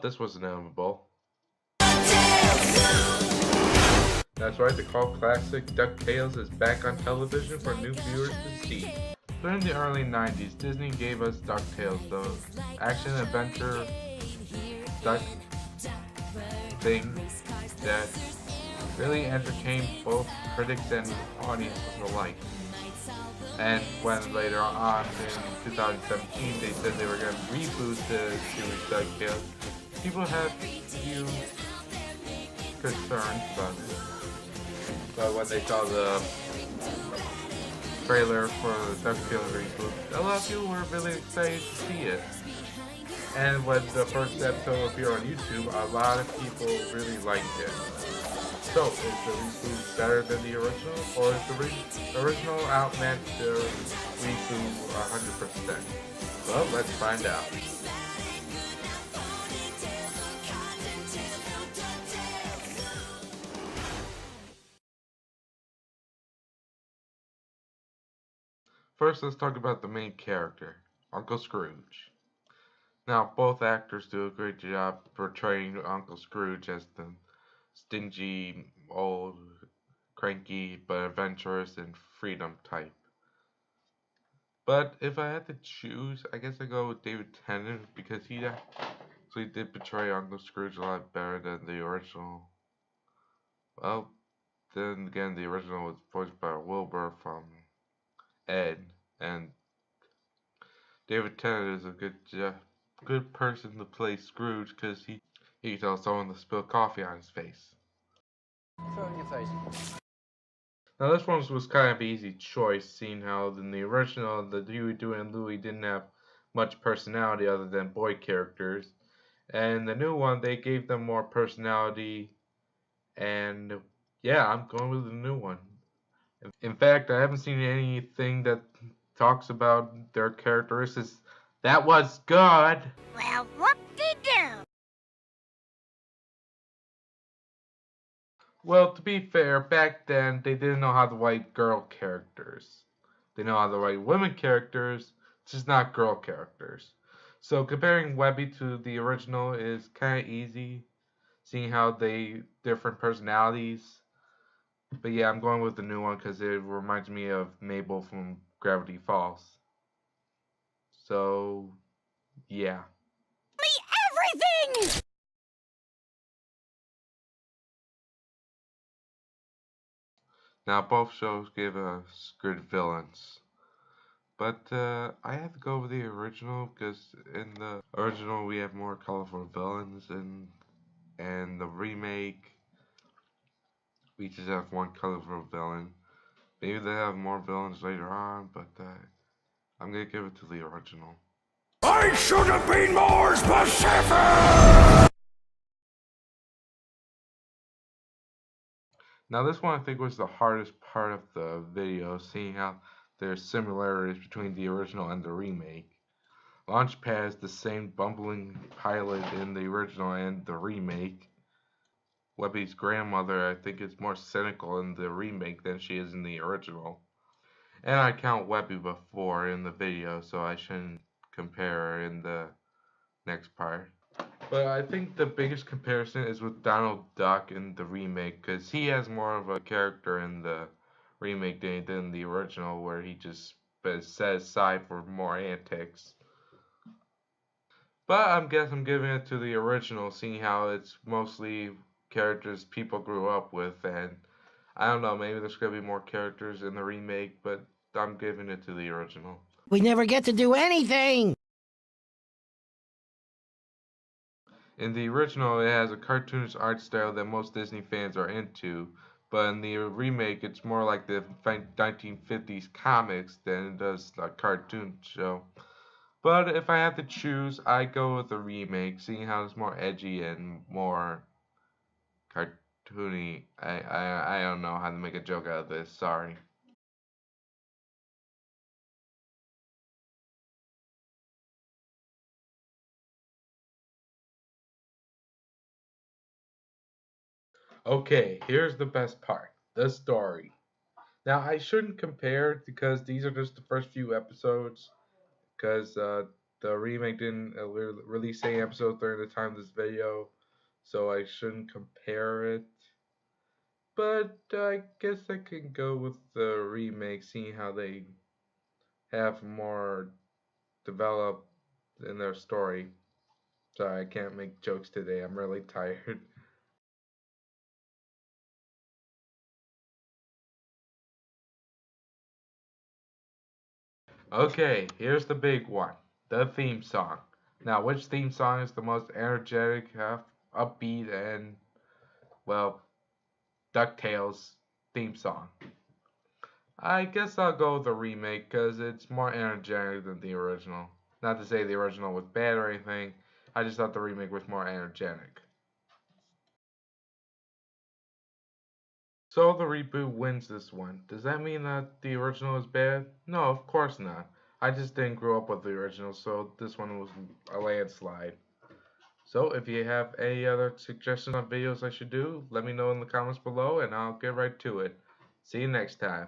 this was inevitable. That's right, the cult classic DuckTales is back on television for new viewers to see. During the early 90s, Disney gave us DuckTales, the action-adventure duck thing that really entertained both critics and audiences alike. And when later on in 2017 they said they were going to reboot the series DuckTales, people had few concerns about it. But when they saw the trailer for the DuckTales reboot, a lot of people were really excited to see it. And when the first episode appeared on YouTube, a lot of people really liked it. So, is the reboot better than the original, or is the original outmatch the reboot 100%? Well, let's find out. First, let's talk about the main character, Uncle Scrooge. Now, both actors do a great job portraying Uncle Scrooge as the stingy, old, cranky, but adventurous and freedom type. But if I had to choose, I guess I'd go with David Tennant because he actually did portray Uncle Scrooge a lot better than the original. Well, then again, the original was voiced by Wilbur from Ed, and David Tennant is a good person to play Scrooge because he can tell someone to spill coffee on his face. Throw it in your face. Now this one was kind of an easy choice, seeing how in the original, the Huey, Dewey, and Louie didn't have much personality other than boy characters. And the new one, they gave them more personality, and yeah, I'm going with the new one. In fact, I haven't seen anything that talks about their characteristics. That was good! Well, whoop-de-doo! Well, to be fair, back then, they didn't know how to write girl characters. They know how to write women characters, just not girl characters. So comparing Webby to the original is kind of easy, seeing how they different personalities. But yeah, I'm going with the new one because it reminds me of Mabel from Gravity Falls. So, yeah. Everything! Now, both shows give us good villains. But I have to go with the original because in the original we have more colorful villains, and the remake we just have one colorful villain. Maybe they have more villains later on, but I'm gonna give it to the original. I should have been more specific! Now this one I think was the hardest part of the video, seeing how there's similarities between the original and the remake. Launchpad is the same bumbling pilot in the original and the remake. Webby's grandmother, I think, is more cynical in the remake than she is in the original. And I count Webby before in the video, so I shouldn't compare her in the next part. But I think the biggest comparison is with Donald Duck in the remake, because he has more of a character in the remake than he did in the original, where he just set aside for more antics. But I guess I'm giving it to the original, seeing how it's mostly characters people grew up with, and I don't know, maybe there's gonna be more characters in the remake, but I'm giving it to the original. We never get to do anything! In the original, it has a cartoonish art style that most Disney fans are into, but in the remake, it's more like the 1950s comics than it does a cartoon show. But if I have to choose, I go with the remake, seeing how it's more edgy and more cartoony. I don't know how to make a joke out of this, sorry. Okay, here's the best part, the story. Now, I shouldn't compare because these are just the first few episodes, because the remake didn't release any episodes during the time of this video, so I shouldn't compare it. But I guess I can go with the remake, seeing how they have more developed in their story. Sorry, I can't make jokes today. I'm really tired. Okay, here's the big one. The theme song. Now, which theme song is the most energetic, upbeat, and, well, DuckTales theme song? I guess I'll go with the remake because it's more energetic than the original. Not to say the original was bad or anything, I just thought the remake was more energetic. So the reboot wins this one. Does that mean that the original is bad? No, of course not. I just didn't grow up with the original, so this one was a landslide. So if you have any other suggestions on videos I should do, let me know in the comments below and I'll get right to it. See you next time.